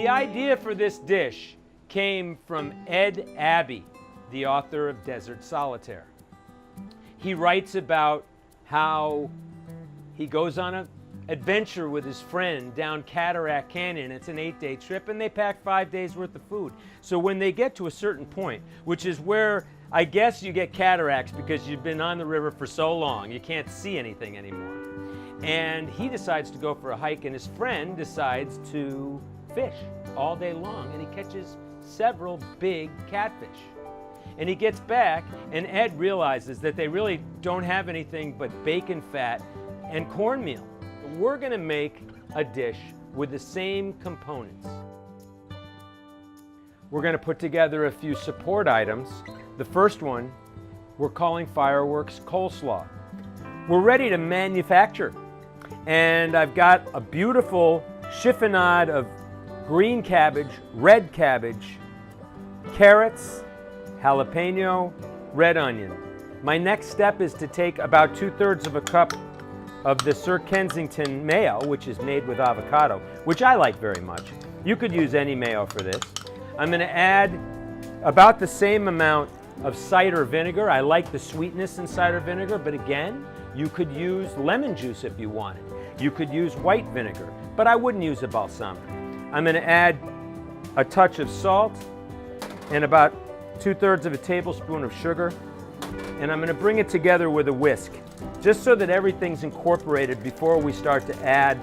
The idea for this dish came from Ed Abbey, the author of Desert Solitaire. He writes about how he goes on an adventure with his friend down Cataract Canyon. It's an 8-day trip, and they pack 5 days worth of food. So when they get to a certain point, which is where I guess you get cataracts because you've been on the river for so long, you can't see anything anymore. And he decides to go for a hike, and his friend decides to fish all day long, and he catches several big catfish. And he gets back, and Ed realizes that they really don't have anything but bacon fat and cornmeal. We're going to make a dish with the same components. We're going to put together a few support items. The first one we're calling Fireworks Coleslaw. We're ready to manufacture. And I've got a beautiful chiffonade of green cabbage, red cabbage, carrots, jalapeno, red onion. My next step is to take about 2/3 of a cup of the Sir Kensington mayo, which is made with avocado, which I like very much. You could use any mayo for this. I'm going to add about the same amount of cider vinegar. I like the sweetness in cider vinegar, but again, you could use lemon juice if you wanted. You could use white vinegar, but I wouldn't use a balsamic. I'm going to add a touch of salt and about 2/3 of a tablespoon of sugar, and I'm going to bring it together with a whisk, just so that everything's incorporated before we start to add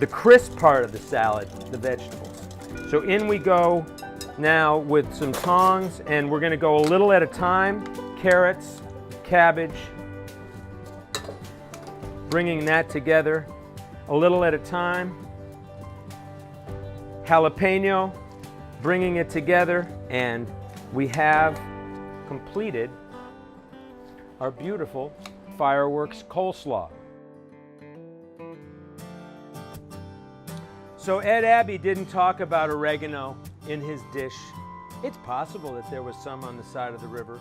the crisp part of the salad, the vegetables. So in we go now with some tongs, and we're going to go a little at a time. Carrots, cabbage, bringing that together a little at a time. Jalapeno, bringing it together, and we have completed our beautiful Fireworks Coleslaw. So Ed Abbey didn't talk about oregano in his dish. It's possible that there was some on the side of the river,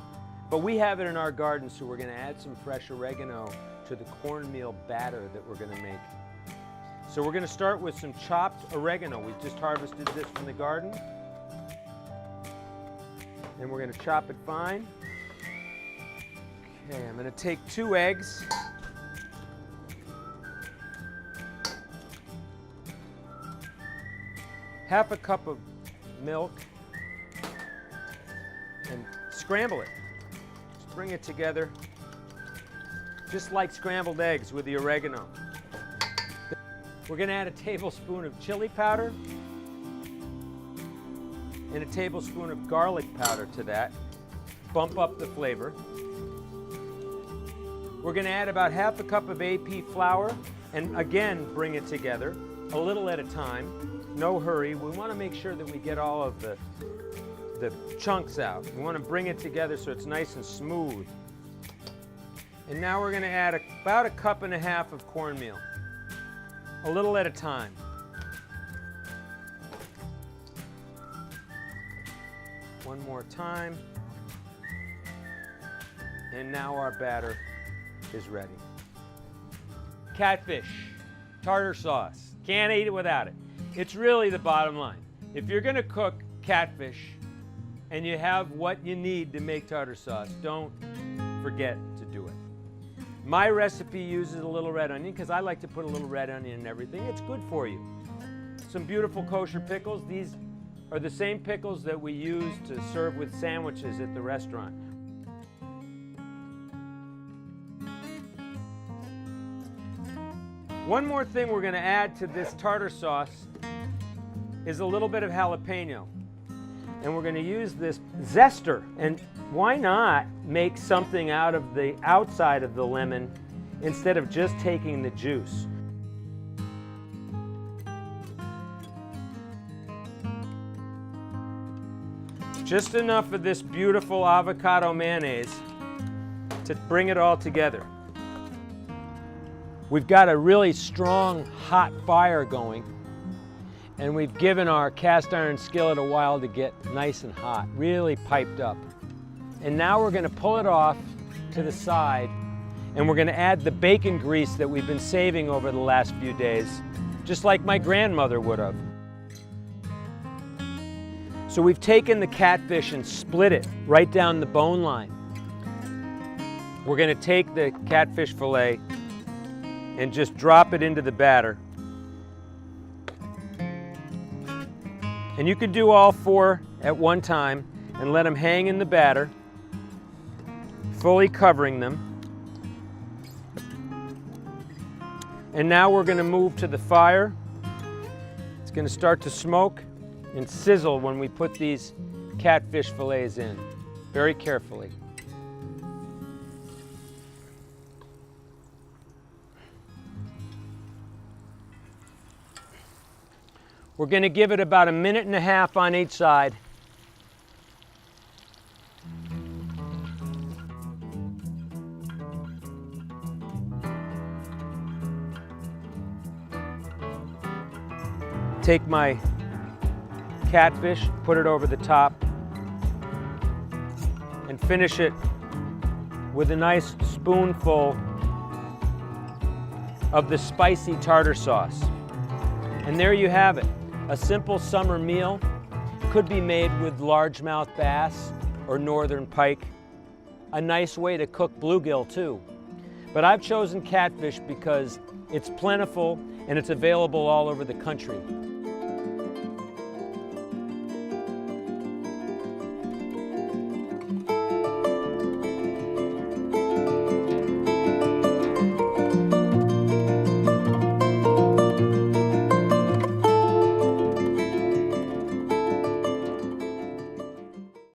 but we have it in our garden, so we're going to add some fresh oregano to the cornmeal batter that we're going to make. So we're going to start with some chopped oregano. We've just harvested this from the garden. And we're going to chop it fine. Okay, I'm going to take 2 eggs. Half a cup of milk. And scramble it. Just bring it together. Just like scrambled eggs with the oregano. We're going to add a tablespoon of chili powder and a tablespoon of garlic powder to that. Bump up the flavor. We're going to add about half a cup of AP flour, and again bring it together a little at a time. No hurry. We want to make sure that we get all of the chunks out. We want to bring it together so it's nice and smooth. And now we're going to add about 1.5 cups of cornmeal, a little at a time. One more time. And now our batter is ready. Catfish, tartar sauce. Can't eat it without it. It's really the bottom line. If you're going to cook catfish and you have what you need to make tartar sauce, don't forget to do it. My recipe uses a little red onion because I like to put a little red onion in everything. It's good for you. Some beautiful kosher pickles. These are the same pickles that we use to serve with sandwiches at the restaurant. One more thing we're going to add to this tartar sauce is a little bit of jalapeno. And we're going to use this zester. And why not make something out of the outside of the lemon instead of just taking the juice? Just enough of this beautiful avocado mayonnaise to bring it all together. We've got a really strong, hot fire going, and we've given our cast iron skillet a while to get nice and hot, really piped up. And now we're going to pull it off to the side, and we're going to add the bacon grease that we've been saving over the last few days, just like my grandmother would have. So we've taken the catfish and split it right down the bone line. We're going to take the catfish fillet and just drop it into the batter. And you could do all 4 at one time and let them hang in the batter, fully covering them. And now we're going to move to the fire. It's going to start to smoke and sizzle when we put these catfish fillets in, very carefully. We're going to give it about 1.5 minutes on each side. Take my catfish, put it over the top, and finish it with a nice spoonful of the spicy tartar sauce. And there you have it. A simple summer meal. Could be made with largemouth bass or northern pike. A nice way to cook bluegill too. But I've chosen catfish because it's plentiful and it's available all over the country.